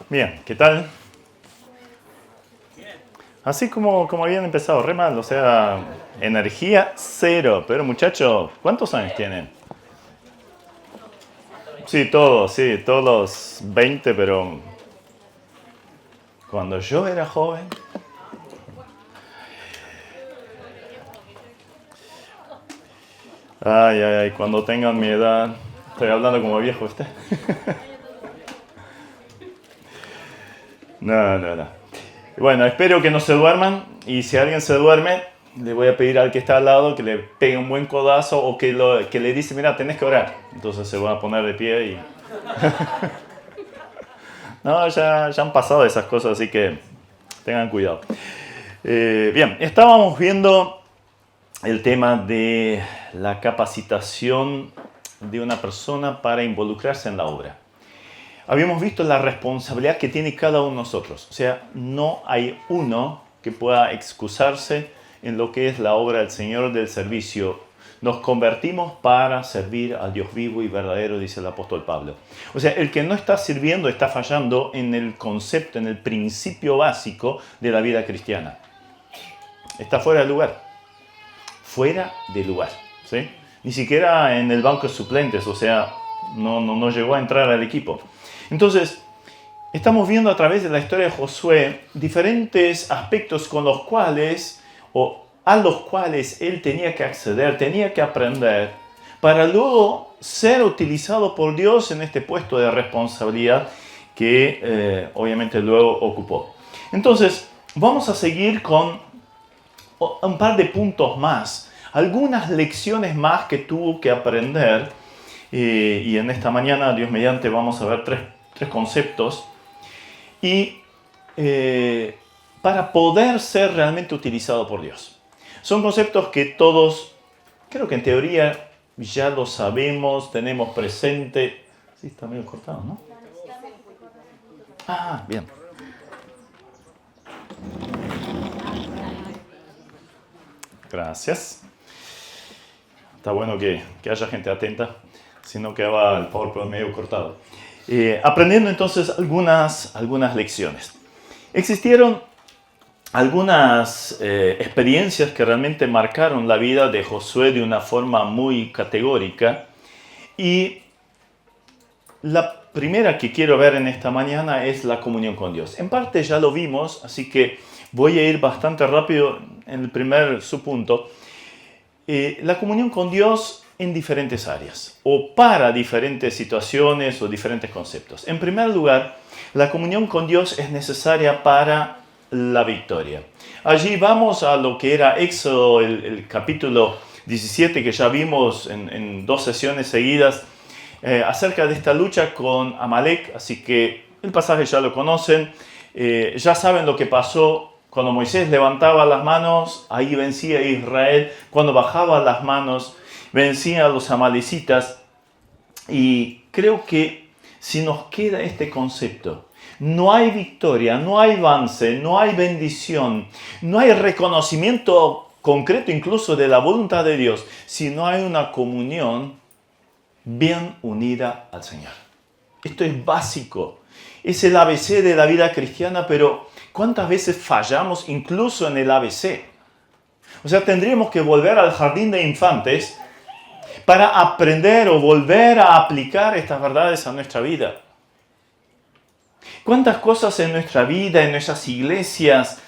Bien, ¿qué tal? Así como habían empezado, re mal, o sea, energía cero. Pero muchachos, ¿cuántos años tienen? Sí, todos los 20, pero cuando yo era joven. Ay, cuando tengan mi edad. Estoy hablando como viejo, ¿usted? No. Bueno, espero que no se duerman y si alguien se duerme, le voy a pedir al que está al lado que le pegue un buen codazo o que le dice, mira, tenés que orar. Entonces se va a poner de pie y... No, ya han pasado esas cosas, así que tengan cuidado. Bien, estábamos viendo el tema de la capacitación de una persona para involucrarse en la obra. Habíamos visto la responsabilidad que tiene cada uno de nosotros. O sea, no hay uno que pueda excusarse en lo que es la obra del Señor del servicio. Nos convertimos para servir al Dios vivo y verdadero, dice el apóstol Pablo. O sea, el que no está sirviendo está fallando en el concepto, en el principio básico de la vida cristiana. Está fuera de lugar. Fuera de lugar. ¿Sí? Ni siquiera en el banco de suplentes, o sea, no llegó a entrar al equipo. Entonces, estamos viendo a través de la historia de Josué diferentes aspectos con los cuales, o a los cuales él tenía que acceder, tenía que aprender, para luego ser utilizado por Dios en este puesto de responsabilidad que obviamente luego ocupó. Entonces, vamos a seguir con un par de puntos más, algunas lecciones más que tuvo que aprender, y en esta mañana, Dios mediante, vamos a ver tres conceptos y para poder ser realmente utilizado por Dios. Son conceptos que todos, creo que en teoría ya lo sabemos, tenemos presente. Sí, está medio cortado, ¿no? Ah, bien. Gracias. Está bueno que haya gente atenta, si no quedaba el PowerPoint medio cortado. Aprendiendo entonces algunas lecciones. Existieron algunas experiencias que realmente marcaron la vida de Josué de una forma muy categórica. Y la primera que quiero ver en esta mañana es la comunión con Dios. En parte ya lo vimos, así que voy a ir bastante rápido en el primer subpunto. La comunión con Dios en diferentes áreas o para diferentes situaciones o diferentes conceptos. En primer lugar, la comunión con Dios es necesaria para la victoria. Allí vamos a lo que era Éxodo, el capítulo 17 que ya vimos en dos sesiones seguidas acerca de esta lucha con Amalek, así que el pasaje ya lo conocen, ya saben lo que pasó. Cuando Moisés levantaba las manos, ahí vencía a Israel. Cuando bajaba las manos, vencía a los amalecitas. Y creo que si nos queda este concepto, no hay victoria, no hay avance, no hay bendición, no hay reconocimiento concreto incluso de la voluntad de Dios, si no hay una comunión bien unida al Señor. Esto es básico. Es el ABC de la vida cristiana, pero ¿cuántas veces fallamos incluso en el ABC? O sea, tendríamos que volver al jardín de infantes para aprender o volver a aplicar estas verdades a nuestra vida. ¿Cuántas cosas en nuestra vida, en nuestras iglesias,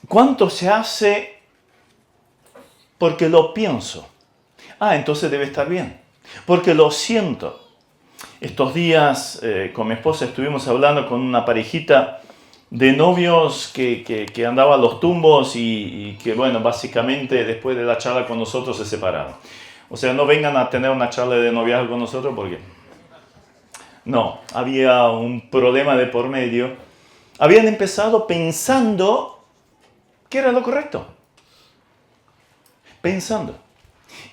cuánto se hace porque lo pienso? Entonces debe estar bien. Porque lo siento. Estos días con mi esposa estuvimos hablando con una parejita de novios que andaba a los tumbos y que, bueno, básicamente después de la charla con nosotros se separaron. O sea, no vengan a tener una charla de noviazgo con nosotros porque... No, había un problema de por medio. Habían empezado pensando que era lo correcto. Pensando.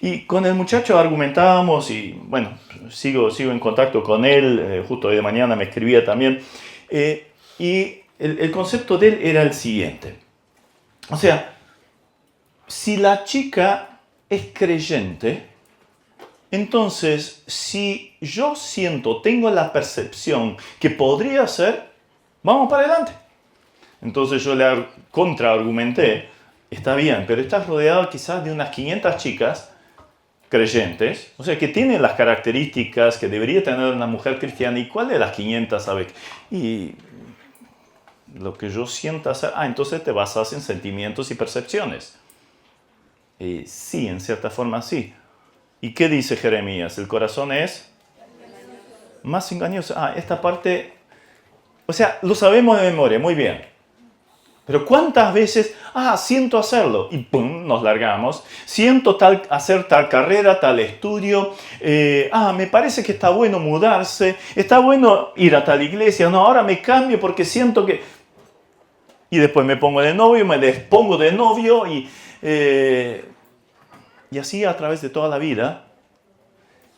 Y con el muchacho argumentábamos y, bueno, sigo en contacto con él. Justo hoy de mañana me escribía también. Y el concepto de él era el siguiente. O sea, si la chica es creyente, entonces si yo tengo la percepción que podría ser, vamos para adelante. Entonces yo le contraargumenté, está bien, pero estás rodeado quizás de unas 500 chicas creyentes, o sea, que tienen las características que debería tener una mujer cristiana. ¿Y cuál de las 500 sabe? Y lo que yo siento hacer, entonces te basas en sentimientos y percepciones. Sí, en cierta forma sí. ¿Y qué dice Jeremías? El corazón es más engañoso. Esta parte, o sea, lo sabemos de memoria, muy bien. Pero ¿cuántas veces, siento hacerlo? Y ¡pum!, nos largamos. Siento hacer tal carrera, tal estudio. Me parece que está bueno mudarse. Está bueno ir a tal iglesia. No, ahora me cambio porque siento que... Y después me pongo de novio, me despongo de novio y así a través de toda la vida.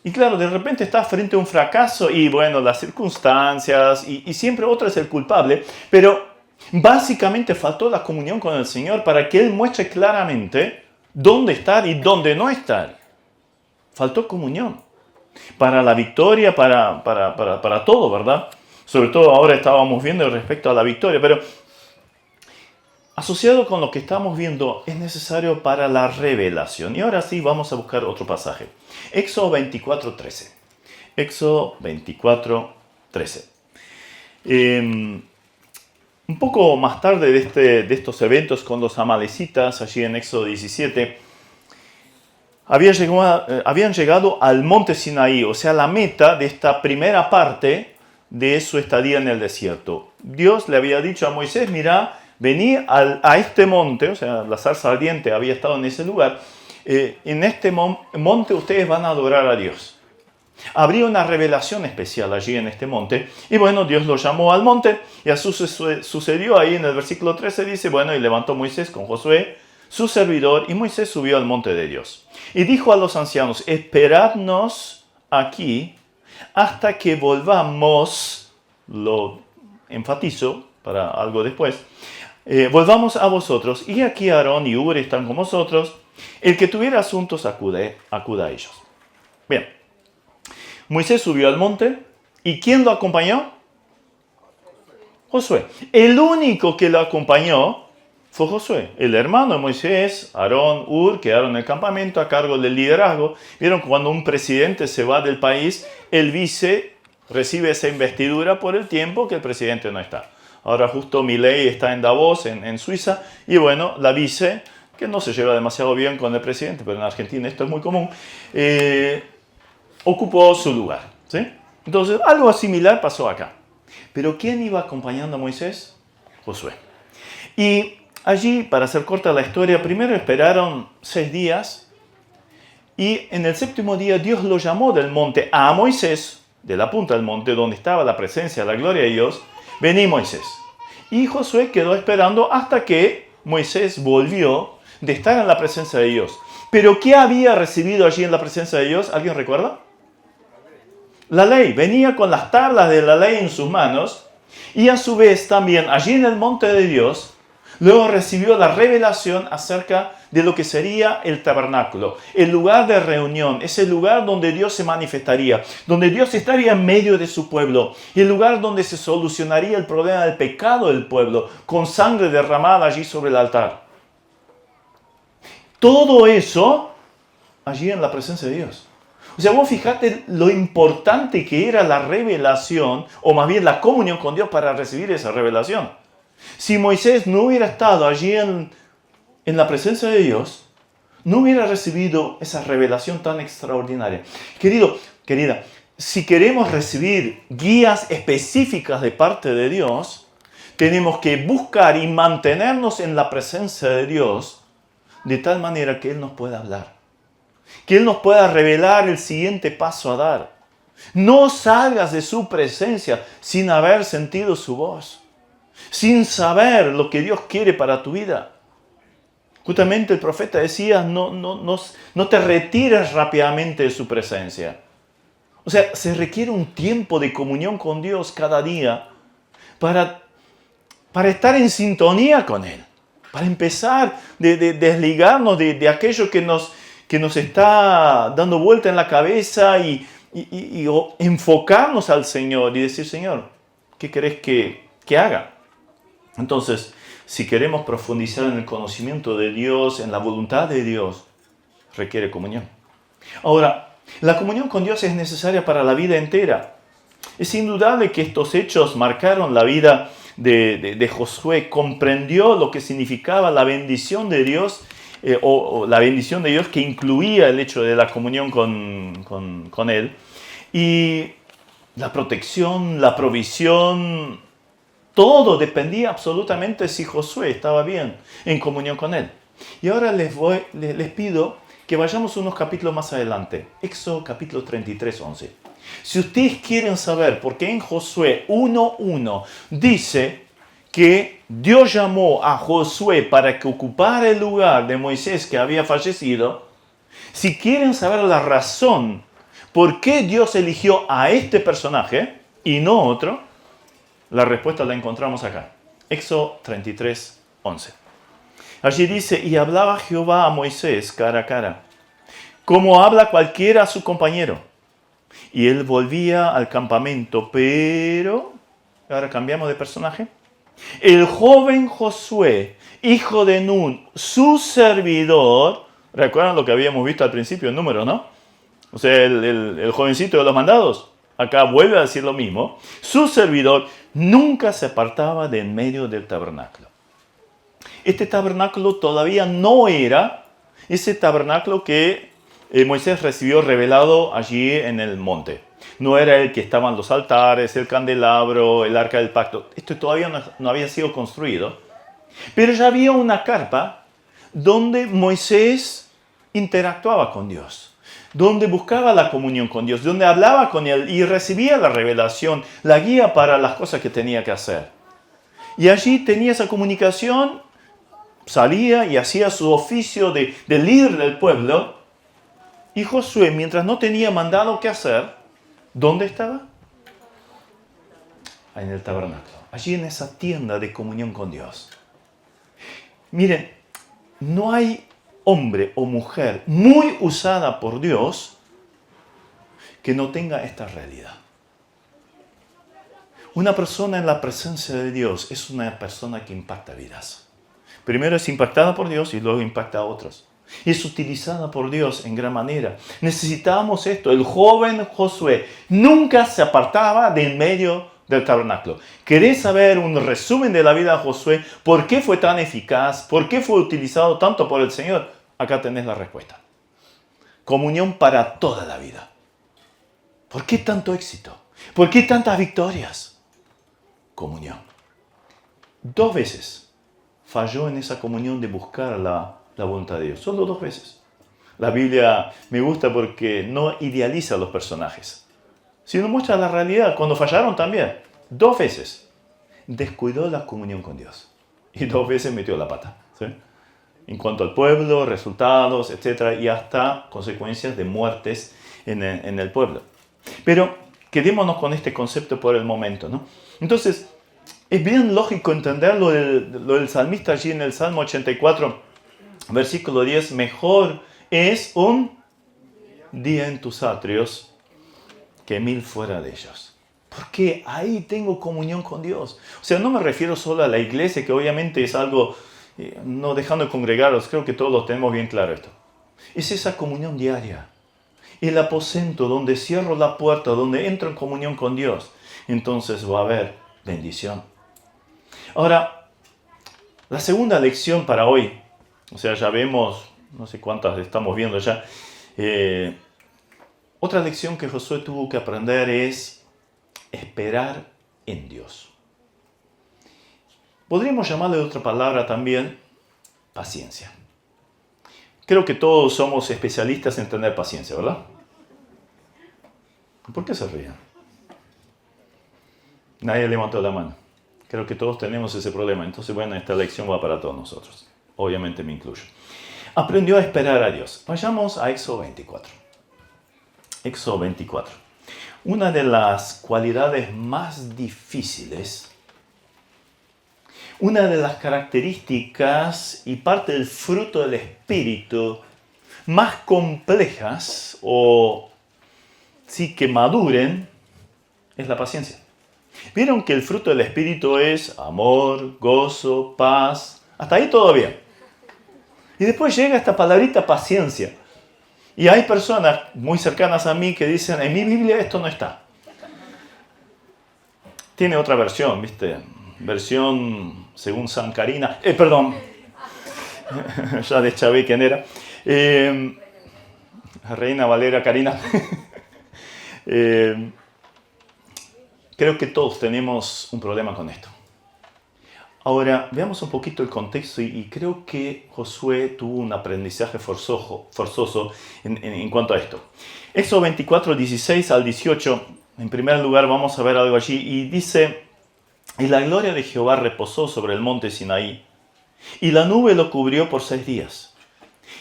Y claro, de repente estás frente a un fracaso y bueno, las circunstancias y siempre otro es el culpable. Pero básicamente faltó la comunión con el Señor para que Él muestre claramente dónde estar y dónde no estar. Faltó comunión para la victoria, para todo, ¿verdad? Sobre todo ahora estábamos viendo respecto a la victoria, pero asociado con lo que estamos viendo es necesario para la revelación. Y ahora sí vamos a buscar otro pasaje. Éxodo 24:13. Éxodo 24:13. Un poco más tarde de estos eventos con los amalecitas, allí en Éxodo 17, habían llegado al monte Sinaí, o sea, la meta de esta primera parte de su estadía en el desierto. Dios le había dicho a Moisés, mira, vení a este monte, o sea, la zarza ardiente había estado en ese lugar, en este monte ustedes van a adorar a Dios. Habría una revelación especial allí en este monte. Y bueno, Dios lo llamó al monte y así sucedió ahí en el versículo 13. Dice, bueno, y levantó Moisés con Josué, su servidor, y Moisés subió al monte de Dios. Y dijo a los ancianos, esperadnos aquí hasta que volvamos, lo enfatizo para algo después, volvamos a vosotros. Y aquí Aarón y Hur están con vosotros. El que tuviera asuntos acuda a ellos. Bien. Moisés subió al monte. ¿Y quién lo acompañó? Josué. El único que lo acompañó fue Josué. El hermano de Moisés, Aarón, Hur, quedaron en el campamento a cargo del liderazgo. Vieron, cuando un presidente se va del país, el vice recibe esa investidura por el tiempo que el presidente no está. Ahora justo Milei está en Davos, en Suiza, y bueno, la vice, que no se lleva demasiado bien con el presidente, pero en Argentina esto es muy común, ocupó su lugar, ¿sí? Entonces, algo similar pasó acá. Pero ¿quién iba acompañando a Moisés? Josué. Y allí, para hacer corta la historia, primero esperaron 6 días y en el 7º día Dios lo llamó del monte a Moisés, de la punta del monte donde estaba la presencia, la gloria de Dios. Vení, Moisés. Y Josué quedó esperando hasta que Moisés volvió de estar en la presencia de Dios. ¿Pero qué había recibido allí en la presencia de Dios? ¿Alguien recuerda? La ley. Venía con las tablas de la ley en sus manos y a su vez también allí en el monte de Dios luego recibió la revelación acerca de lo que sería el tabernáculo, el lugar de reunión, ese lugar donde Dios se manifestaría, donde Dios estaría en medio de su pueblo, y el lugar donde se solucionaría el problema del pecado del pueblo, con sangre derramada allí sobre el altar. Todo eso allí en la presencia de Dios. O sea, vos fijate lo importante que era la revelación, o más bien la comunión con Dios para recibir esa revelación. Si Moisés no hubiera estado allí en la presencia de Dios, no hubiera recibido esa revelación tan extraordinaria. Querido, querida, si queremos recibir guías específicas de parte de Dios, tenemos que buscar y mantenernos en la presencia de Dios de tal manera que Él nos pueda hablar, que Él nos pueda revelar el siguiente paso a dar. No salgas de su presencia sin haber sentido su voz, sin saber lo que Dios quiere para tu vida. Justamente el profeta decía, no te retires rápidamente de su presencia. O sea, se requiere un tiempo de comunión con Dios cada día para estar en sintonía con Él, para empezar de desligarnos de aquello que nos está dando vuelta en la cabeza y enfocarnos al Señor y decir, Señor, ¿qué querés que que haga. Entonces, si queremos profundizar en el conocimiento de Dios, en la voluntad de Dios, requiere comunión. Ahora, la comunión con Dios es necesaria para la vida entera. Es indudable que estos hechos marcaron la vida de Josué. Comprendió lo que significaba la bendición de Dios, o la bendición de Dios que incluía el hecho de la comunión con Él. Y la protección, la provisión, todo dependía absolutamente si Josué estaba bien en comunión con Él. Y ahora les pido que vayamos unos capítulos más adelante. Éxodo capítulo 33, 11. Si ustedes quieren saber por qué en Josué 1:1 dice que Dios llamó a Josué para que ocupara el lugar de Moisés que había fallecido, si quieren saber la razón por qué Dios eligió a este personaje y no otro, la respuesta la encontramos acá. Éxodo 33, 11. Allí dice, y hablaba Jehová a Moisés cara a cara, como habla cualquiera a su compañero. Y él volvía al campamento, pero, ahora cambiamos de personaje, el joven Josué, hijo de Nun, su servidor, ¿recuerdan lo que habíamos visto al principio, el número, no? O sea, el jovencito de los mandados, acá vuelve a decir lo mismo, su servidor nunca se apartaba de en medio del tabernáculo. Este tabernáculo todavía no era ese tabernáculo que Moisés recibió revelado allí en el monte. No era el que estaban los altares, el candelabro, el arca del pacto. Esto todavía no había sido construido. Pero ya había una carpa donde Moisés interactuaba con Dios, donde buscaba la comunión con Dios, donde hablaba con Él y recibía la revelación, la guía para las cosas que tenía que hacer. Y allí tenía esa comunicación, salía y hacía su oficio de líder del pueblo. Y Josué, mientras no tenía mandado qué hacer, ¿dónde estaba? En el tabernáculo, allí en esa tienda de comunión con Dios. Miren, no hay hombre o mujer muy usada por Dios que no tenga esta realidad. Una persona en la presencia de Dios es una persona que impacta vidas. Primero es impactada por Dios y luego impacta a otros. Es utilizada por Dios en gran manera. Necesitamos esto. El joven Josué nunca se apartaba de en medio del tabernáculo. ¿Querés saber un resumen de la vida de Josué? ¿Por qué fue tan eficaz? ¿Por qué fue utilizado tanto por el Señor? Acá tenés la respuesta. Comunión para toda la vida. ¿Por qué tanto éxito? ¿Por qué tantas victorias? Comunión. 2 veces falló en esa comunión de buscar la voluntad de Dios. Solo 2 veces. La Biblia me gusta porque no idealiza a los personajes, sino muestra la realidad. Cuando fallaron también, 2 veces descuidó la comunión con Dios y 2 veces metió la pata, ¿sí? En cuanto al pueblo, resultados, etc. Y hasta consecuencias de muertes en el pueblo. Pero quedémonos con este concepto por el momento, ¿no? Entonces, es bien lógico entender lo del salmista allí en el Salmo 84, versículo 10. Mejor es un día en tus atrios que 1000 fuera de ellos. Porque ahí tengo comunión con Dios. O sea, no me refiero solo a la iglesia, que obviamente es algo, no dejando de congregaros, creo que todos lo tenemos bien claro esto. Es esa comunión diaria. El aposento donde cierro la puerta, donde entro en comunión con Dios. Entonces va a haber bendición. Ahora, la segunda lección para hoy, o sea, ya vemos, no sé cuántas estamos viendo ya. Otra lección que Josué tuvo que aprender es esperar en Dios. Podríamos llamarle de otra palabra también paciencia. Creo que todos somos especialistas en tener paciencia, ¿verdad? ¿Por qué se ríen? Nadie levantó la mano. Creo que todos tenemos ese problema. Entonces, bueno, esta lección va para todos nosotros. Obviamente me incluyo. Aprendió a esperar a Dios. Vayamos a Éxodo 24. Éxodo 24. Una de las cualidades más difíciles, una de las características y parte del fruto del Espíritu más complejas o sí que maduren, es la paciencia. Vieron que el fruto del Espíritu es amor, gozo, paz. Hasta ahí todo bien. Y después llega esta palabrita paciencia. Y hay personas muy cercanas a mí que dicen, en mi Biblia esto no está. Tiene otra versión, ¿viste? Versión según San Karina. Perdón. Ya deschavé quién era. Reina Valera Karina. Creo que todos tenemos un problema con esto. Ahora, veamos un poquito el contexto y creo que Josué tuvo un aprendizaje forzoso en cuanto a esto. Éxodo 24, 16 al 18, en primer lugar vamos a ver algo allí, y dice, y la gloria de Jehová reposó sobre el monte Sinaí, y la nube lo cubrió por 6 días.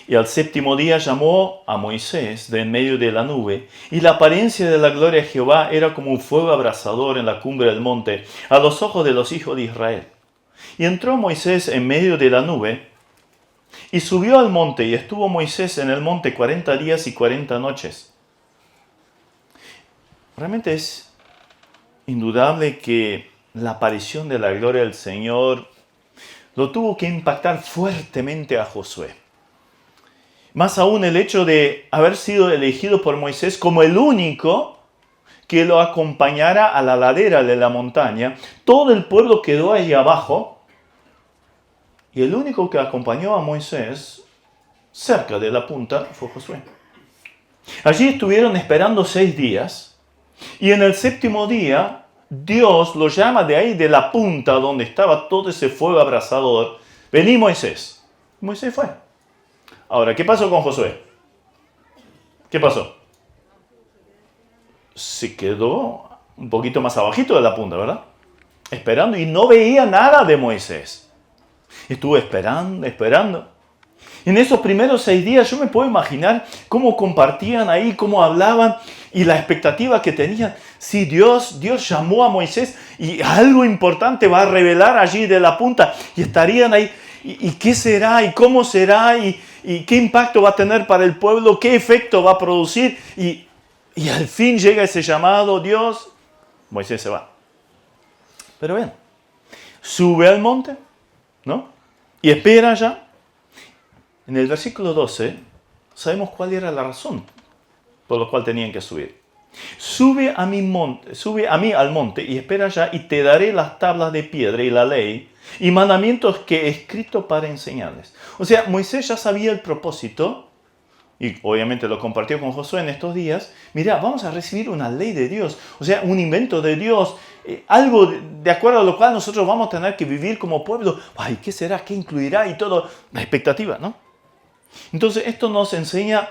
Y al séptimo día llamó a Moisés de en medio de la nube, y la apariencia de la gloria de Jehová era como un fuego abrasador en la cumbre del monte, a los ojos de los hijos de Israel. Y entró Moisés en medio de la nube, y subió al monte, y estuvo Moisés en el monte 40 días y 40 noches. Realmente es indudable que la aparición de la gloria del Señor lo tuvo que impactar fuertemente a Josué. Más aún el hecho de haber sido elegido por Moisés como el único que lo acompañara a la ladera de la montaña. Todo el pueblo quedó allí abajo y el único que acompañó a Moisés cerca de la punta fue Josué. Allí estuvieron esperando 6 días y en el séptimo día Dios lo llama de ahí de la punta donde estaba todo ese fuego abrasador. Vení, Moisés. Moisés fue. Ahora, ¿qué pasó con Josué? ¿Qué pasó? Se quedó un poquito más abajito de la punta, ¿verdad? Esperando y no veía nada de Moisés. Estuvo esperando. En esos primeros 6 días yo me puedo imaginar cómo compartían ahí, cómo hablaban y la expectativa que tenían. Si Dios llamó a Moisés y algo importante va a revelar allí de la punta y estarían ahí. ¿Y qué será? ¿Y cómo será? ¿Y qué impacto va a tener para el pueblo? ¿Qué efecto va a producir? Y al fin llega ese llamado, Dios, Moisés se va. Pero ven, sube al monte, ¿no? Y espera allá. En el versículo 12 sabemos cuál era la razón por la cual tenían que subir. Sube a mí al monte y espera allá y te daré las tablas de piedra y la ley y mandamientos que he escrito para enseñarles. O sea, Moisés ya sabía el propósito y obviamente lo compartió con Josué en estos días. Mira, vamos a recibir una ley de Dios, o sea, un invento de Dios, algo de acuerdo a lo cual nosotros vamos a tener que vivir como pueblo. Ay, ¿qué será? ¿Qué incluirá? Y todo, la expectativa, ¿no? Entonces, esto nos enseña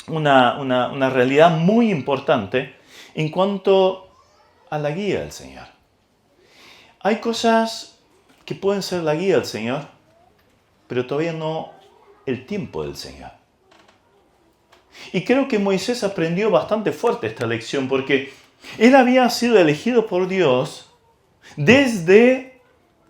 una realidad muy importante en cuanto a la guía del Señor. Hay cosas que pueden ser la guía del Señor, pero todavía no el tiempo del Señor. Y creo que Moisés aprendió bastante fuerte esta lección porque él había sido elegido por Dios desde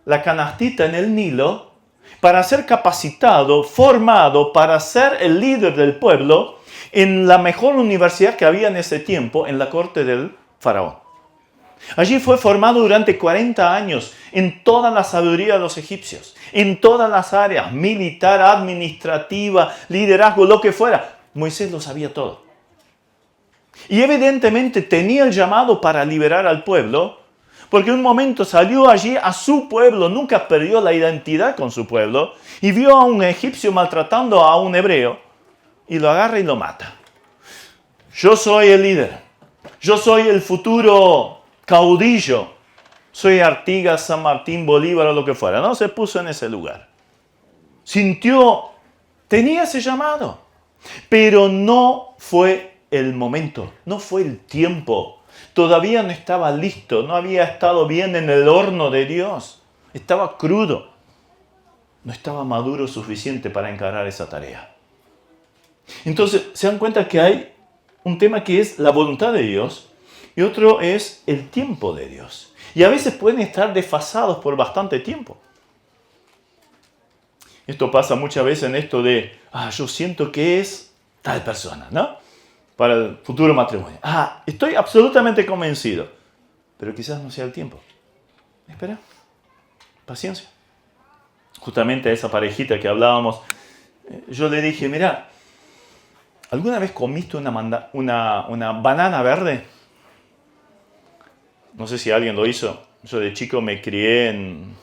la canastita en el Nilo para ser capacitado, formado para ser el líder del pueblo en la mejor universidad que había en ese tiempo, en la corte del faraón. Allí fue formado durante 40 años en toda la sabiduría de los egipcios, en todas las áreas, militar, administrativa, liderazgo, lo que fuera. Moisés lo sabía todo. Y evidentemente tenía el llamado para liberar al pueblo, porque en un momento salió allí a su pueblo, nunca perdió la identidad con su pueblo, y vio a un egipcio maltratando a un hebreo, y lo agarra y lo mata. Yo soy el líder, yo soy el futuro caudillo, soy Artigas, San Martín, Bolívar o lo que fuera. No se puso en ese lugar. Sintió, tenía ese llamado, pero no fue el momento, no fue el tiempo. Todavía no estaba listo, no había estado bien en el horno de Dios. Estaba crudo. No estaba maduro suficiente para encarar esa tarea. Entonces, se dan cuenta que hay un tema que es la voluntad de Dios y otro es el tiempo de Dios. Y a veces pueden estar desfasados por bastante tiempo. Esto pasa muchas veces en esto de, yo siento que es tal persona, ¿no? Para el futuro matrimonio. Estoy absolutamente convencido. pero quizás no sea el tiempo. Espera, paciencia. Justamente a esa parejita que hablábamos, yo le dije, mira, ¿alguna vez comiste una banana verde? No sé si alguien lo hizo. Yo de chico me crié en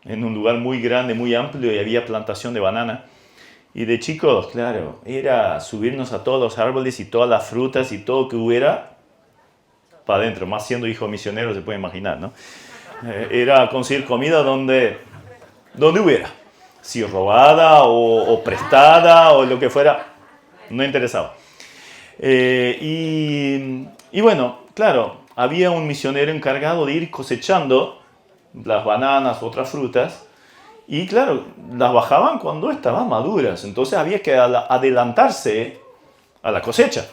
un lugar muy grande, muy amplio y había plantación de banana. Y de chicos, claro, era subirnos a todos los árboles y todas las frutas y todo que hubiera para adentro. Más siendo hijo misionero se puede imaginar, ¿no? Era conseguir comida donde hubiera. Si robada o prestada o lo que fuera, no interesaba. Y bueno, claro, había un misionero encargado de ir cosechando las bananas, otras frutas, y claro, las bajaban cuando estaban maduras, entonces había que adelantarse a la cosecha.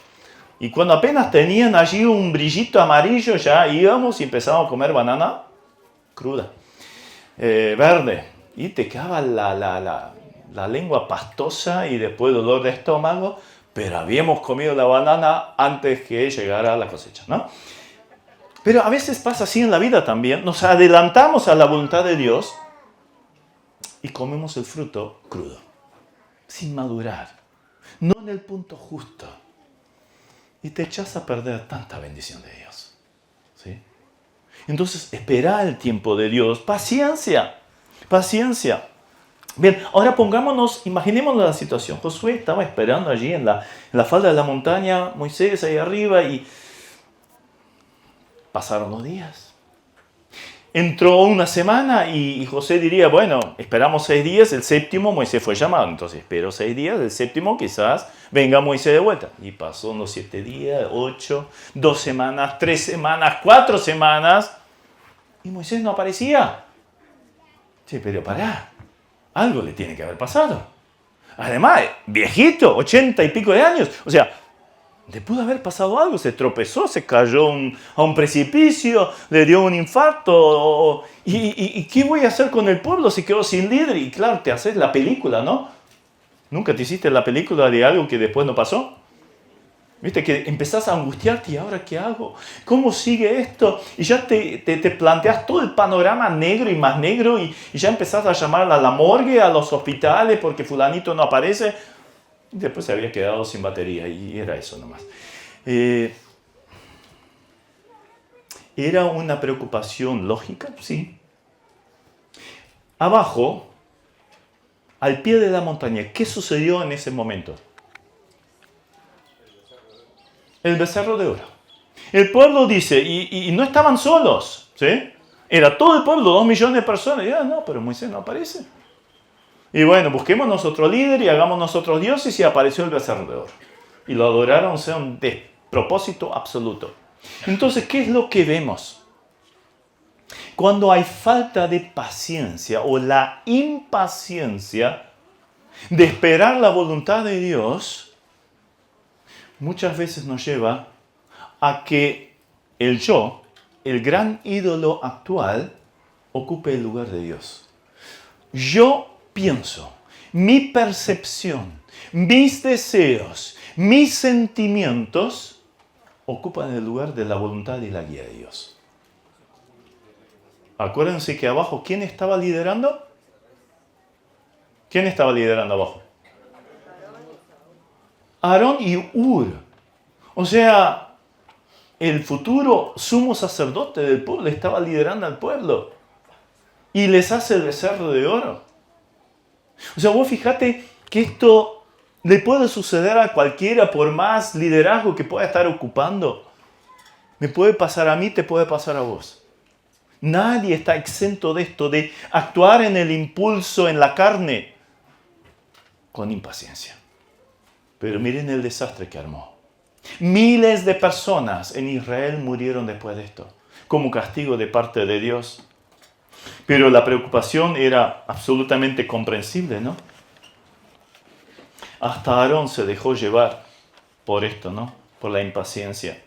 Y cuando apenas tenían allí un brillito amarillo, ya íbamos y empezábamos a comer banana cruda, verde, y te quedaba la lengua pastosa y después dolor de estómago, pero habíamos comido la banana antes que llegara la cosecha, ¿no? Pero a veces pasa así en la vida también. Nos adelantamos a la voluntad de Dios y comemos el fruto crudo, sin madurar, no en el punto justo. Y te echas a perder tanta bendición de Dios, ¿sí? Entonces, espera el tiempo de Dios. Paciencia, paciencia. Bien, ahora imaginémonos la situación. Josué estaba esperando allí en la falda de la montaña, Moisés ahí arriba, y pasaron los días. Entró una semana y José diría, bueno, esperamos 6 días, el séptimo Moisés fue llamado, entonces espero 6 días, el séptimo quizás venga Moisés de vuelta. Y pasó unos 7 días, 8, 2 semanas, 3 semanas, 4 semanas, y Moisés no aparecía. Sí, pero pará, algo le tiene que haber pasado. Además, viejito, 80 y pico de años, o sea, le pudo haber pasado algo, se tropezó, se cayó a un precipicio, le dio un infarto. ¿Y qué voy a hacer con el pueblo? Se quedó sin líder. Y claro, te haces la película, ¿no? ¿Nunca te hiciste la película de algo que después no pasó? ¿Viste? Que empezás a angustiarte, ¿y ahora qué hago? ¿Cómo sigue esto? Y ya te planteas todo el panorama negro y más negro y ya empezás a llamar a la morgue, a los hospitales porque fulanito no aparece. Después se había quedado sin batería y era eso nomás. ¿Era una preocupación lógica? Sí. Abajo, al pie de la montaña, ¿qué sucedió en ese momento? El becerro de oro. El pueblo dice, y no estaban solos, ¿sí? Era todo el pueblo, 2 millones de personas. Y no, pero Moisés no aparece. Y bueno, busquemos nosotro líder y hagamos nosotros dioses y apareció el becerro de oro. Y lo adoraron, o sea, un despropósito absoluto. Entonces, ¿qué es lo que vemos? Cuando hay falta de paciencia o la impaciencia de esperar la voluntad de Dios, muchas veces nos lleva a que el yo, el gran ídolo actual, ocupe el lugar de Dios. Yo pienso, mi percepción, mis deseos, mis sentimientos ocupan el lugar de la voluntad y la guía de Dios. Acuérdense que abajo, ¿quién estaba liderando? ¿Quién estaba liderando abajo? Aarón y Hur. O sea, el futuro sumo sacerdote del pueblo estaba liderando al pueblo. Y les hace el becerro de oro. O sea, vos fíjate que esto le puede suceder a cualquiera por más liderazgo que pueda estar ocupando. Me puede pasar a mí, te puede pasar a vos. Nadie está exento de esto, de actuar en el impulso, en la carne, con impaciencia. Pero miren el desastre que armó. Miles de personas en Israel murieron después de esto, como castigo de parte de Dios. Pero la preocupación era absolutamente comprensible, ¿no? Hasta Aarón se dejó llevar por esto, ¿no? Por la impaciencia.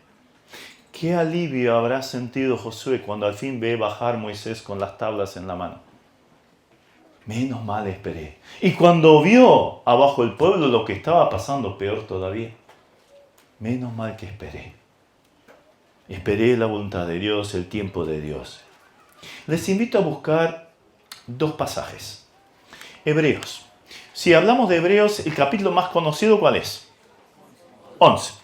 ¿Qué alivio habrá sentido Josué cuando al fin ve bajar Moisés con las tablas en la mano? Menos mal esperé. Y cuando vio abajo el pueblo lo que estaba pasando, peor todavía. Menos mal que esperé. Esperé la voluntad de Dios, el tiempo de Dios. Les invito a buscar dos pasajes. Hebreos. Si hablamos de Hebreos, el capítulo más conocido, ¿cuál es? 11.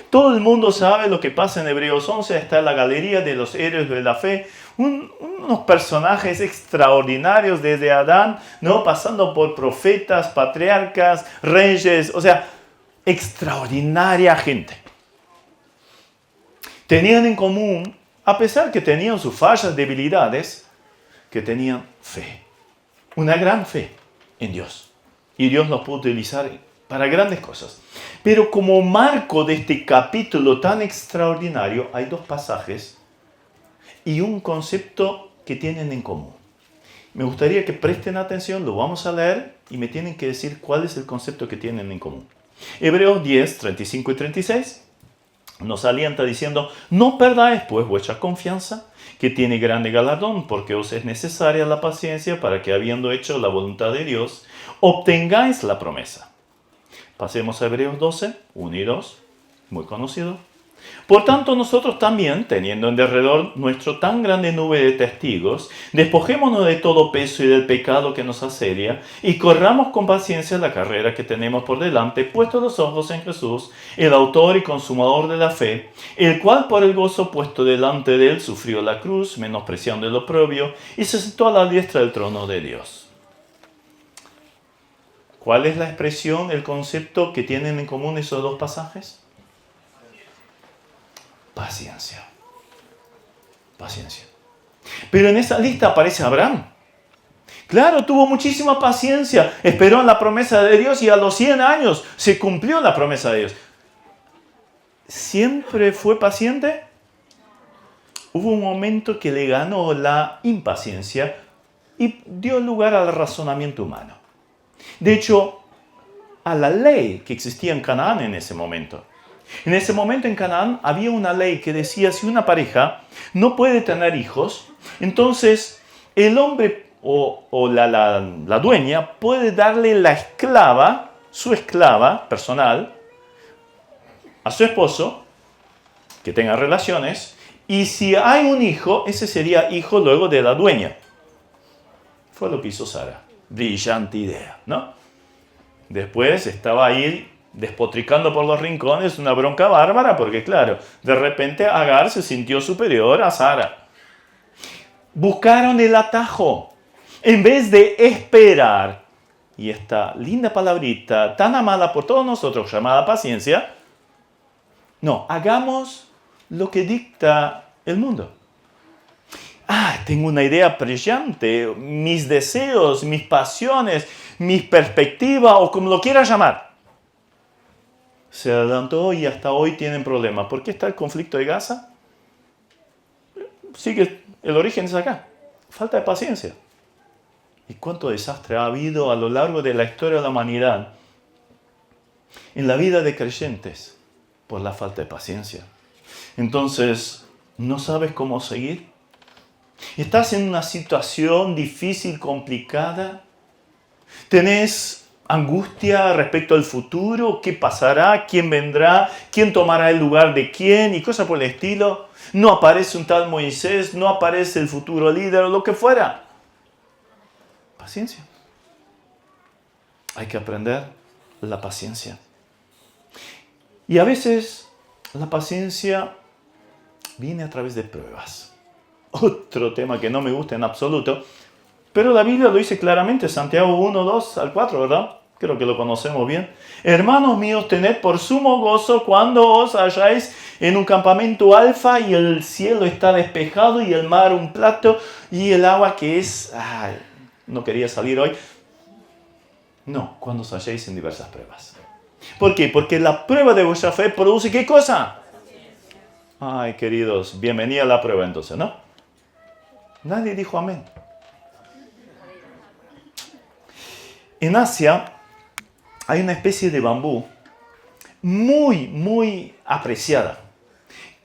Todo el mundo sabe lo que pasa en Hebreos 11. Está la galería de los héroes de la fe. Unos personajes extraordinarios desde Adán, ¿no? Pasando por profetas, patriarcas, reyes. O sea, extraordinaria gente. Tenían en común, a pesar que tenían sus fallas, debilidades, que tenían fe. Una gran fe en Dios. Y Dios los puede utilizar para grandes cosas. Pero como marco de este capítulo tan extraordinario, hay dos pasajes y un concepto que tienen en común. Me gustaría que presten atención, lo vamos a leer y me tienen que decir cuál es el concepto que tienen en común. Hebreos 10, 35 y 36 nos alienta diciendo: no perdáis pues vuestra confianza, que tiene grande galardón, porque os es necesaria la paciencia para que, habiendo hecho la voluntad de Dios, obtengáis la promesa. Pasemos a Hebreos 12, 1 y 2, muy conocido. Por tanto, nosotros también, teniendo en derredor nuestro tan grande nube de testigos, despojémonos de todo peso y del pecado que nos asedia, y corramos con paciencia la carrera que tenemos por delante, puestos los ojos en Jesús, el autor y consumador de la fe, el cual por el gozo puesto delante de él sufrió la cruz, menospreciando el oprobio, y se sentó a la diestra del trono de Dios. ¿Cuál es la expresión, el concepto que tienen en común esos dos pasajes? Paciencia. Paciencia. Pero en esa lista aparece Abraham. Claro, tuvo muchísima paciencia. Esperó en la promesa de Dios y a los 100 años se cumplió la promesa de Dios. ¿Siempre fue paciente? Hubo un momento que le ganó la impaciencia y dio lugar al razonamiento humano. De hecho, a la ley que existía en Canaán en ese momento. En ese momento en Canaán había una ley que decía: si una pareja no puede tener hijos, entonces el hombre o la dueña puede darle la esclava, su esclava personal, a su esposo, que tenga relaciones, y si hay un hijo, ese sería hijo luego de la dueña. Fue lo que hizo Sara. Brillante idea, ¿no? Después estaba ahí despotricando por los rincones, una bronca bárbara, porque claro, de repente Agar se sintió superior a Sara. Buscaron el atajo. En vez de esperar, y esta linda palabrita tan amada por todos nosotros, llamada paciencia, no, hagamos lo que dicta el mundo. Tengo una idea brillante, mis deseos, mis pasiones, mis perspectivas, o como lo quieras llamar. Se adelantó y hasta hoy tienen problemas. ¿Por qué está el conflicto de Gaza? Sigue, el origen es acá. Falta de paciencia. ¿Y cuánto desastre ha habido a lo largo de la historia de la humanidad en la vida de creyentes por la falta de paciencia? Entonces, ¿no sabes cómo seguir? ¿Estás en una situación difícil, complicada? ¿Tenés angustia respecto al futuro? ¿Qué pasará? ¿Quién vendrá? ¿Quién tomará el lugar de quién? Y cosas por el estilo. No aparece un tal Moisés, no aparece el futuro líder o lo que fuera. Paciencia. Hay que aprender la paciencia. Y a veces la paciencia viene a través de pruebas. Otro tema que no me gusta en absoluto, pero la Biblia lo dice claramente, Santiago 1, 2 al 4, ¿verdad? Creo que lo conocemos bien. Hermanos míos, tened por sumo gozo cuando os halláis en un campamento alfa y el cielo está despejado y el mar un plato y el agua que es... no quería salir hoy. No, cuando os halláis en diversas pruebas. ¿Por qué? Porque la prueba de vuestra fe produce ¿qué cosa? Ay, queridos, bienvenida a la prueba entonces, ¿no? Nadie dijo amén. En Asia hay una especie de bambú muy, muy apreciada.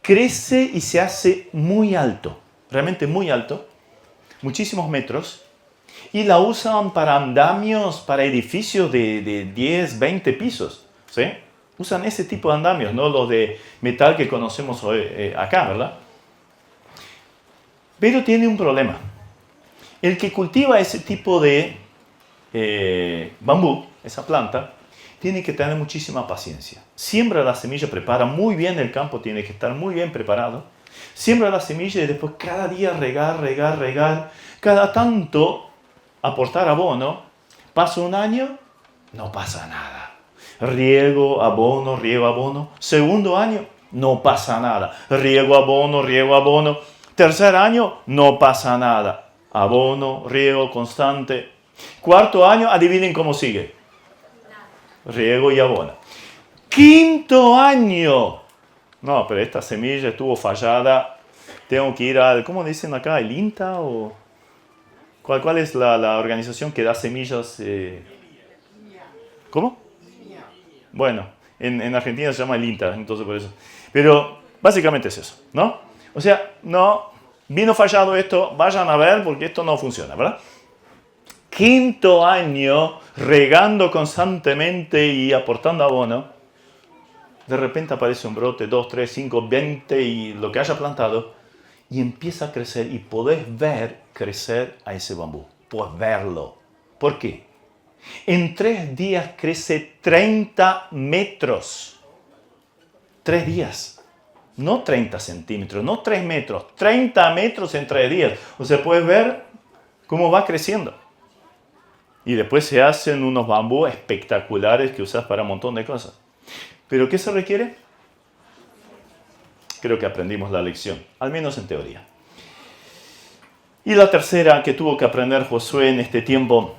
Crece y se hace muy alto, realmente muy alto, muchísimos metros, y la usan para andamios, para edificios de 10, 20 pisos, ¿sí? Usan ese tipo de andamios, no los de metal que conocemos hoy, acá, ¿verdad? Pero tiene un problema. El que cultiva ese tipo de bambú, esa planta, tiene que tener muchísima paciencia. Siembra la semilla, prepara muy bien el campo, tiene que estar muy bien preparado. Siembra la semilla y después cada día regar. Cada tanto aportar abono. Pasa un año, no pasa nada. Riego, abono. Segundo año, no pasa nada. Riego, abono. Tercer año, no pasa nada. Abono, riego constante. Cuarto año, adivinen cómo sigue. Riego y abono. Quinto año. No, pero esta semilla estuvo fallada. Tengo que ir al, ¿cómo dicen acá? ¿El INTA o...? ¿Cuál es la organización que da semillas? ¿Cómo? Bueno, en Argentina se llama el INTA, entonces por eso. Pero básicamente es eso, ¿no? O sea, no, vino fallado esto, vayan a ver porque esto no funciona, ¿verdad? Quinto año, regando constantemente y aportando abono, de repente aparece un brote, 2, 3, 5, 20 y lo que haya plantado, y empieza a crecer y podés ver crecer a ese bambú. Podés verlo. ¿Por qué? En 3 días crece 30 metros. 3 días. No 30 centímetros, no 3 metros. 30 metros en 3 días. O sea, puedes ver cómo va creciendo. Y después se hacen unos bambú espectaculares que usas para un montón de cosas. ¿Pero qué se requiere? Creo que aprendimos la lección, al menos en teoría. Y la tercera que tuvo que aprender Josué en este tiempo,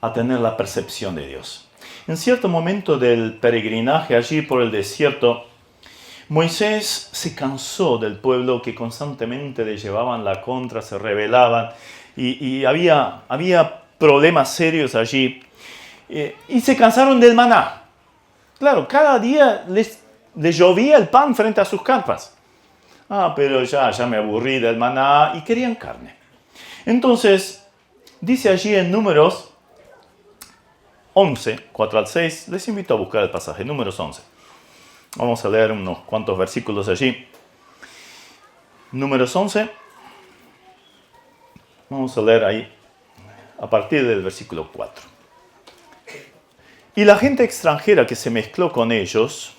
a tener la percepción de Dios. En cierto momento del peregrinaje allí por el desierto, Moisés se cansó del pueblo que constantemente le llevaban la contra, se rebelaban y había problemas serios allí. Y se cansaron del maná. Claro, cada día les llovía el pan frente a sus carpas. Pero ya me aburrí del maná y querían carne. Entonces, dice allí en Números 11, 4 al 6, les invito a buscar el pasaje, Números 11. Vamos a leer unos cuantos versículos allí. Números 11, vamos a leer ahí a partir del versículo 4. Y la gente extranjera que se mezcló con ellos,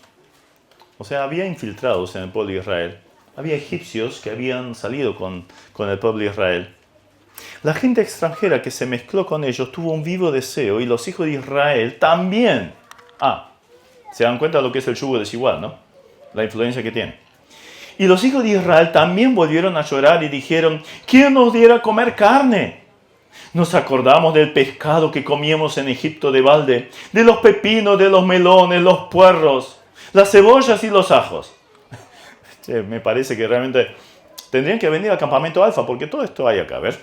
o sea, había infiltrados en el pueblo de Israel, había egipcios que habían salido con el pueblo de Israel. La gente extranjera que se mezcló con ellos tuvo un vivo deseo y los hijos de Israel también. Se dan cuenta de lo que es el yugo desigual, ¿no? La influencia que tiene. Y los hijos de Israel también volvieron a llorar y dijeron, ¿quién nos diera a comer carne? Nos acordamos del pescado que comíamos en Egipto de balde, de los pepinos, de los melones, los puerros, las cebollas y los ajos. Me parece que realmente tendrían que venir al campamento Alfa, porque todo esto hay acá, ¿ver?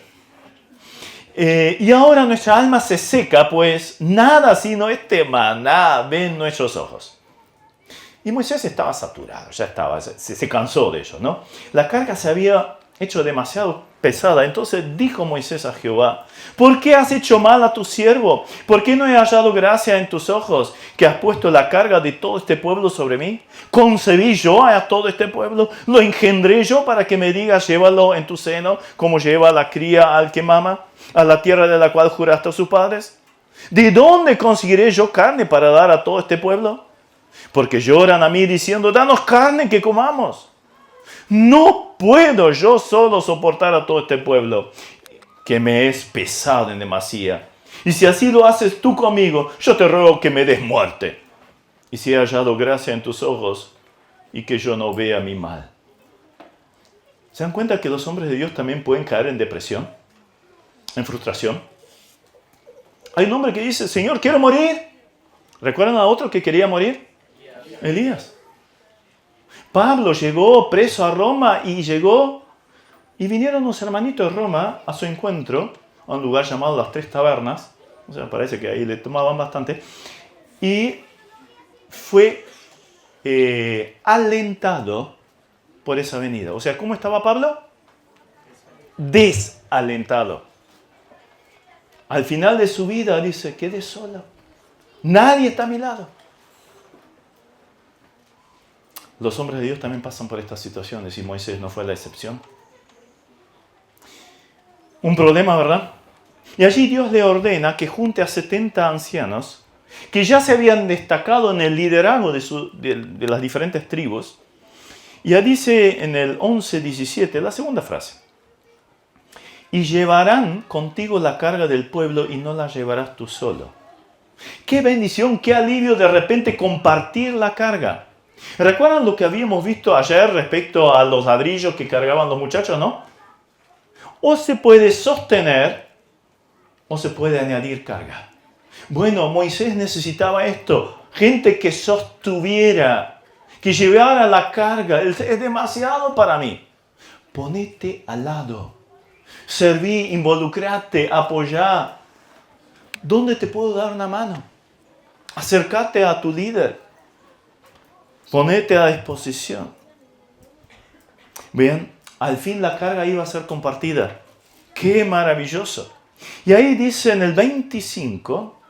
Y ahora nuestra alma se seca, pues nada sino este maná ven nuestros ojos. Y Moisés estaba saturado, ya estaba, se cansó de ello, ¿no? La carga se había hecho demasiado pesada. Entonces dijo Moisés a Jehová, ¿por qué has hecho mal a tu siervo? ¿Por qué no he hallado gracia en tus ojos, que has puesto la carga de todo este pueblo sobre mí? ¿Concebí yo a todo este pueblo? ¿Lo engendré yo para que me digas, llévalo en tu seno, como lleva la cría al que mama, a la tierra de la cual juraste a sus padres? ¿De dónde conseguiré yo carne para dar a todo este pueblo? Porque lloran a mí diciendo, danos carne que comamos. No puedo yo solo soportar a todo este pueblo, que me es pesado en demasía. Y si así lo haces tú conmigo, yo te ruego que me des muerte. Y si he hallado gracia en tus ojos, y que yo no vea mi mal. ¿Se dan cuenta que los hombres de Dios también pueden caer en depresión? En frustración. Hay un hombre que dice, Señor, quiero morir. ¿Recuerdan a otro que quería morir? Elías. Pablo llegó preso a Roma y vinieron unos hermanitos de Roma a su encuentro, a un lugar llamado Las Tres Tabernas. O sea, parece que ahí le tomaban bastante. Y fue alentado por esa venida. O sea, ¿cómo estaba Pablo? Desalentado. Al final de su vida dice, quedé solo. Nadie está a mi lado. Los hombres de Dios también pasan por estas situaciones y Moisés no fue la excepción. Un problema, ¿verdad? Y allí Dios le ordena que junte a 70 ancianos que ya se habían destacado en el liderazgo de las diferentes tribus. Y ya dice en el 11:17 la segunda frase. Y llevarán contigo la carga del pueblo y no la llevarás tú solo. Qué bendición, qué alivio de repente compartir la carga. ¿Recuerdan lo que habíamos visto ayer respecto a los ladrillos que cargaban los muchachos, no? O se puede sostener o se puede añadir carga. Bueno, Moisés necesitaba esto. Gente que sostuviera, que llevara la carga. Es demasiado para mí. Ponete al lado. Serví, involucrate, apoyá. ¿Dónde te puedo dar una mano? Acércate a tu líder. Ponete a disposición. Bien, al fin la carga iba a ser compartida. ¡Qué maravilloso! Y ahí dice en el 25,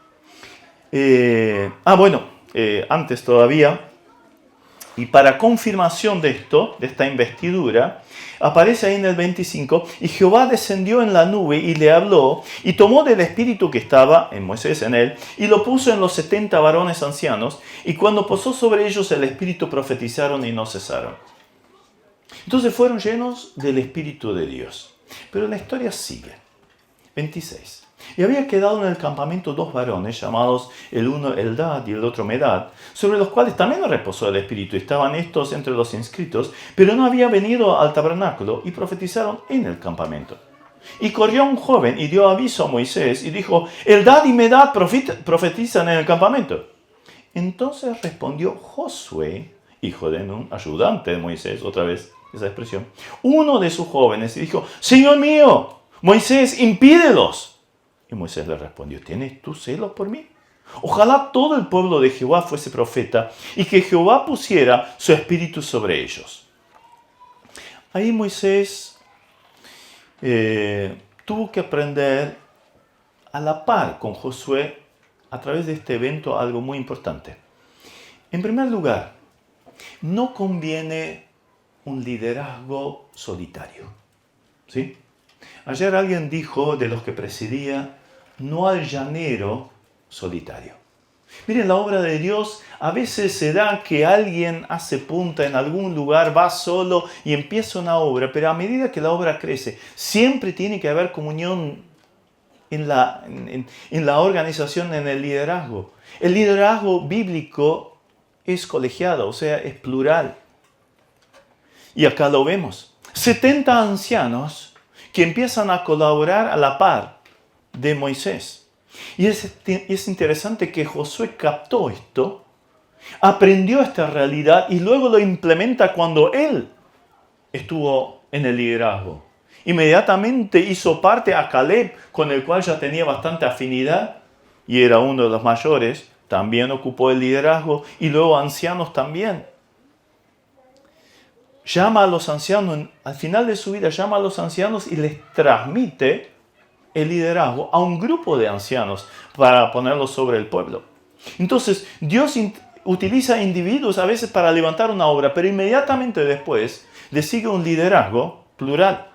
antes todavía, y para confirmación de esto, de esta investidura, aparece ahí en el 25, y Jehová descendió en la nube y le habló, y tomó del espíritu que estaba en Moisés, en él, y lo puso en los 70 varones ancianos, y cuando posó sobre ellos el espíritu profetizaron y no cesaron. Entonces fueron llenos del Espíritu de Dios. Pero la historia sigue. 26. Y había quedado en el campamento 2 varones, llamados el uno Eldad y el otro Medad, sobre los cuales también reposó el Espíritu. Estaban estos entre los inscritos, pero no había venido al tabernáculo, y profetizaron en el campamento. Y corrió un joven y dio aviso a Moisés y dijo, Eldad y Medad profetizan en el campamento. Entonces respondió Josué, hijo de Nun, ayudante de Moisés, otra vez esa expresión, uno de sus jóvenes, y dijo, Señor mío, Moisés, impídelos. Y Moisés le respondió, ¿tienes tú celos por mí? Ojalá todo el pueblo de Jehová fuese profeta y que Jehová pusiera su espíritu sobre ellos. Ahí Moisés tuvo que aprender a la par con Josué a través de este evento algo muy importante. En primer lugar, no conviene un liderazgo solitario. ¿Sí? Ayer alguien dijo de los que presidía, no al llanero solitario. Miren, la obra de Dios a veces se da que alguien hace punta en algún lugar, va solo y empieza una obra, pero a medida que la obra crece, siempre tiene que haber comunión en la organización, en el liderazgo. El liderazgo bíblico es colegiado, o sea, es plural. Y acá lo vemos. 70 ancianos que empiezan a colaborar a la par de Moisés. Y es interesante que Josué captó esto, aprendió esta realidad y luego lo implementa cuando él estuvo en el liderazgo. Inmediatamente hizo parte a Caleb, con el cual ya tenía bastante afinidad y era uno de los mayores, también ocupó el liderazgo y luego ancianos también. Llama a los ancianos, al final de su vida llama a los ancianos y les transmite el liderazgo a un grupo de ancianos para ponerlos sobre el pueblo. Entonces, Dios utiliza individuos a veces para levantar una obra, pero inmediatamente después le sigue un liderazgo plural.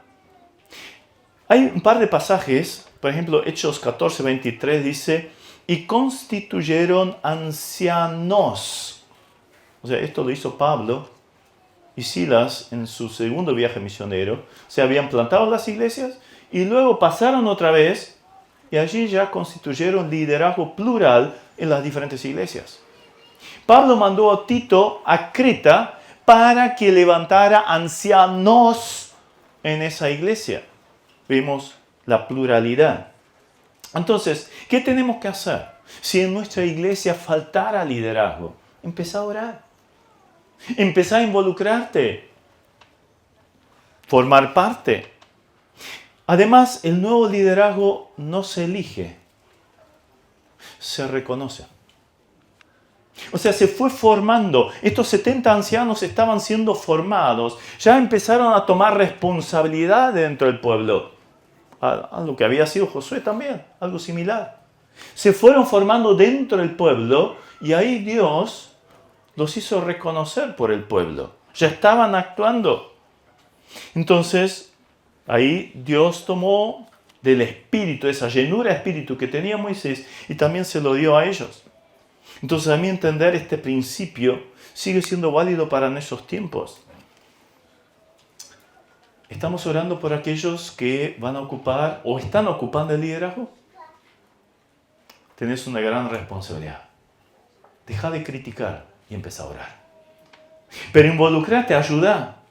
Hay un par de pasajes, por ejemplo, Hechos 14:23 dice, y constituyeron ancianos. O sea, esto lo hizo Pablo y Silas en su segundo viaje misionero. Se habían plantado las iglesias y luego pasaron otra vez y allí ya constituyeron liderazgo plural en las diferentes iglesias. Pablo mandó a Tito a Creta para que levantara ancianos en esa iglesia. Vemos la pluralidad. Entonces, ¿qué tenemos que hacer? Si en nuestra iglesia faltara liderazgo, empezá a orar. Empezá a involucrarte. Formar parte. Además, el nuevo liderazgo no se elige, se reconoce. O sea, se fue formando. Estos 70 ancianos estaban siendo formados. Ya empezaron a tomar responsabilidad dentro del pueblo. Algo que había sido Josué también, algo similar. Se fueron formando dentro del pueblo y ahí Dios los hizo reconocer por el pueblo. Ya estaban actuando. Entonces, ahí Dios tomó del espíritu, esa llenura de espíritu que tenía Moisés, y también se lo dio a ellos. Entonces, a mí entender este principio sigue siendo válido para nuestros tiempos. ¿Estamos orando por aquellos que van a ocupar o están ocupando el liderazgo? Tenés una gran responsabilidad. Deja de criticar y empieza a orar. Pero involucrate, ayuda.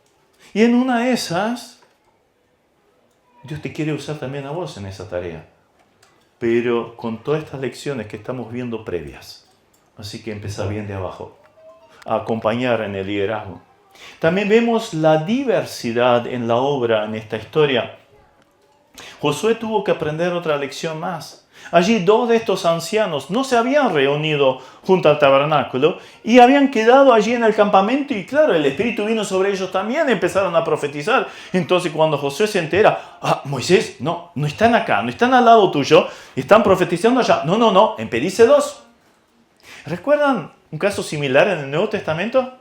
Y en una de esas, Dios te quiere usar también a vos en esa tarea. Pero con todas estas lecciones que estamos viendo previas. Así que empieza bien de abajo. A acompañar en el liderazgo. También vemos la diversidad en la obra, en esta historia. Josué tuvo que aprender otra lección más. Allí 2 de estos ancianos no se habían reunido junto al tabernáculo y habían quedado allí en el campamento y claro, el Espíritu vino sobre ellos también y empezaron a profetizar. Entonces cuando Josué se entera, Moisés, no están acá, no están al lado tuyo, están profetizando allá. No, impedíselos. ¿Recuerdan un caso similar en el Nuevo Testamento?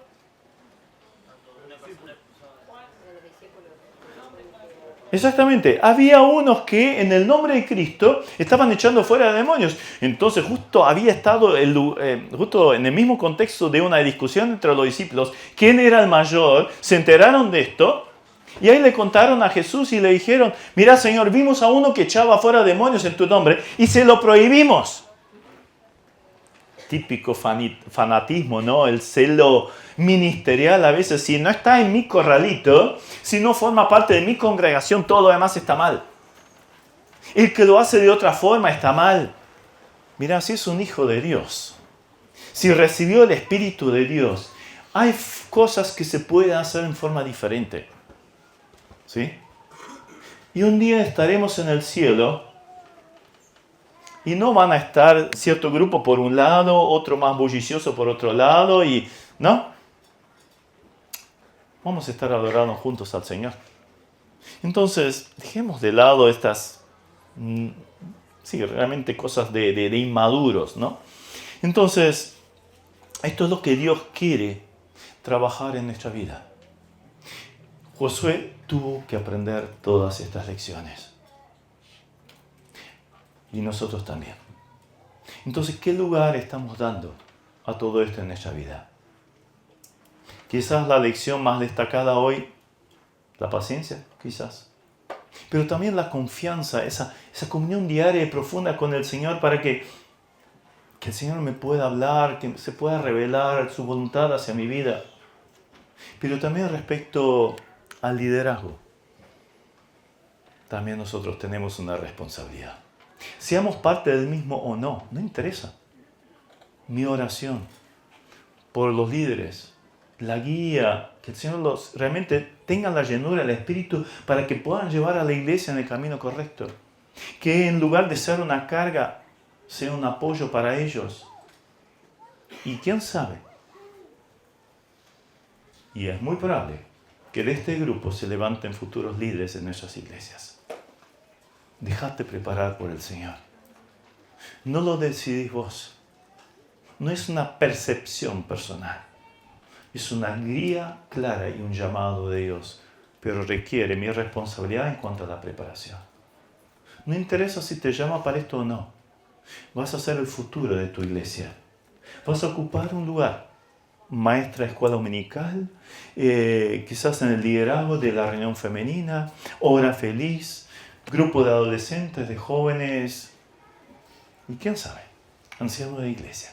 Exactamente, había unos que en el nombre de Cristo estaban echando fuera demonios. Entonces justo había estado justo en el mismo contexto de una discusión entre los discípulos, quién era el mayor, se enteraron de esto y ahí le contaron a Jesús y le dijeron, mira Señor, vimos a uno que echaba fuera demonios en tu nombre y se lo prohibimos. Típico fanatismo, ¿no? El celo ministerial a veces, si no está en mi corralito, si no forma parte de mi congregación, todo lo demás está mal. El que lo hace de otra forma está mal. Mira, si es un hijo de Dios, si recibió el Espíritu de Dios, hay cosas que se pueden hacer en forma diferente. ¿Sí? Y un día estaremos en el cielo y no van a estar cierto grupo por un lado, otro más bullicioso por otro lado, y ¿no? Vamos a estar adorando juntos al Señor. Entonces, dejemos de lado estas, realmente cosas de inmaduros, ¿no? Entonces, esto es lo que Dios quiere trabajar en nuestra vida. Josué tuvo que aprender todas estas lecciones. Y nosotros también. Entonces, ¿qué lugar estamos dando a todo esto en nuestra vida? Quizás la lección más destacada hoy, la paciencia, quizás. Pero también la confianza, esa comunión diaria y profunda con el Señor para que el Señor me pueda hablar, que se pueda revelar su voluntad hacia mi vida. Pero también respecto al liderazgo, también nosotros tenemos una responsabilidad. Seamos parte del mismo o no interesa. Mi oración por los líderes, la guía, que el Señor realmente tenga la llenura del Espíritu para que puedan llevar a la iglesia en el camino correcto. Que en lugar de ser una carga, sea un apoyo para ellos. Y quién sabe, y es muy probable que de este grupo se levanten futuros líderes en nuestras iglesias. Dejate preparar por el Señor. No lo decidís vos. No es una percepción personal. Es una guía clara y un llamado de Dios. Pero requiere mi responsabilidad en cuanto a la preparación. No interesa si te llama para esto o no. Vas a ser el futuro de tu iglesia. Vas a ocupar un lugar. Maestra de escuela dominical, quizás en el liderazgo de la reunión femenina, hora feliz, grupo de adolescentes, de jóvenes, y quién sabe, ancianos de iglesia.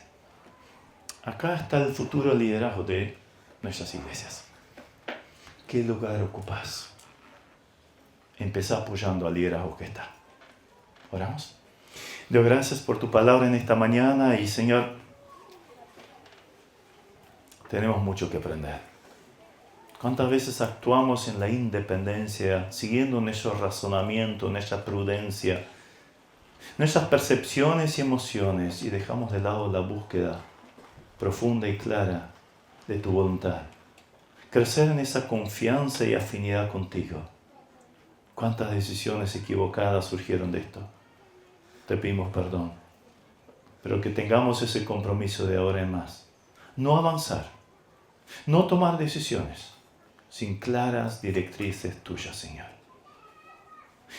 Acá está el futuro liderazgo de nuestras iglesias. ¿Qué lugar ocupas? Empezá apoyando al liderazgo que está. ¿Oramos? Dios, gracias por tu palabra en esta mañana y Señor, tenemos mucho que aprender. ¿Cuántas veces actuamos en la independencia, siguiendo nuestro razonamiento, nuestra prudencia, nuestras percepciones y emociones y dejamos de lado la búsqueda profunda y clara de tu voluntad? Crecer en esa confianza y afinidad contigo. ¿Cuántas decisiones equivocadas surgieron de esto? Te pedimos perdón, pero que tengamos ese compromiso de ahora en más. No avanzar, No tomar decisiones sin claras directrices tuyas, Señor.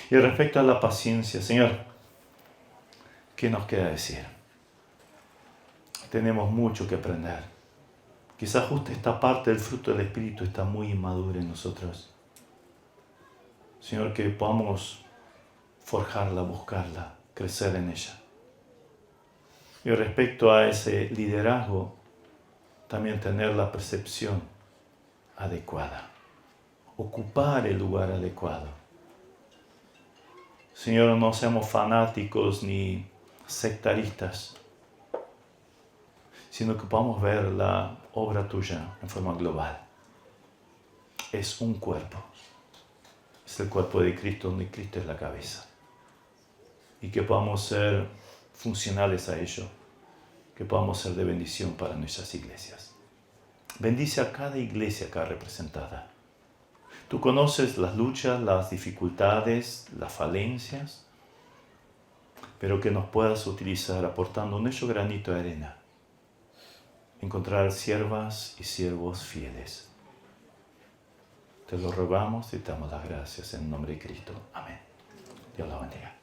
Y respecto a la paciencia, Señor, ¿qué nos queda decir? Tenemos mucho que aprender. Quizás justo esta parte del fruto del Espíritu está muy inmadura en nosotros. Señor, que podamos forjarla, buscarla, crecer en ella. Y respecto a ese liderazgo, también tener la percepción adecuada. Ocupar el lugar adecuado. Señor, no seamos fanáticos ni sectaristas, sino que podamos ver la obra tuya en forma global. Es un cuerpo. Es el cuerpo de Cristo, donde Cristo es la cabeza. Y que podamos ser funcionales a ello, que podamos ser de bendición para nuestras iglesias. Bendice a cada iglesia acá representada. Tú conoces las luchas, las dificultades, las falencias, pero que nos puedas utilizar aportando nuestro granito de arena. Encontrar siervas y siervos fieles. Te lo rogamos y te damos las gracias en nombre de Cristo. Amén. Dios la bendiga.